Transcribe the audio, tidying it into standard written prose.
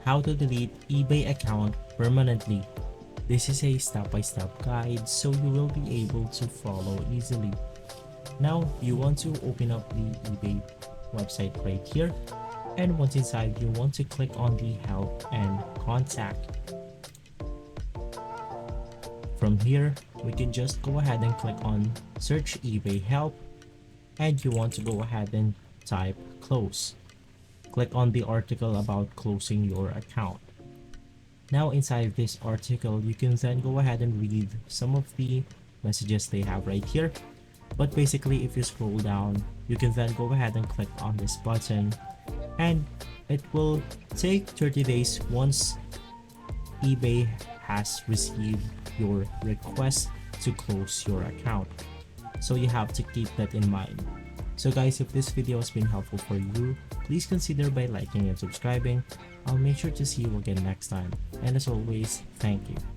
How to delete eBay account permanently. This is a step-by-step guide so you will be able to follow easily. Now you want to open up the eBay website right here, and once inside you want to click on the help and contact. From here we can just go ahead and click on search eBay help, and you want to go ahead and type close. Click on the article about closing your account. Now inside this article you can then go ahead and read some of the messages they have right here, but basically if you scroll down you can then go ahead and click on this button, and it will take 30 days once eBay has received your request to close your account. So you have to keep that in mind. So guys, if this video has been helpful for you, please consider by liking and subscribing. I'll make sure to see you again next time. And as always, thank you.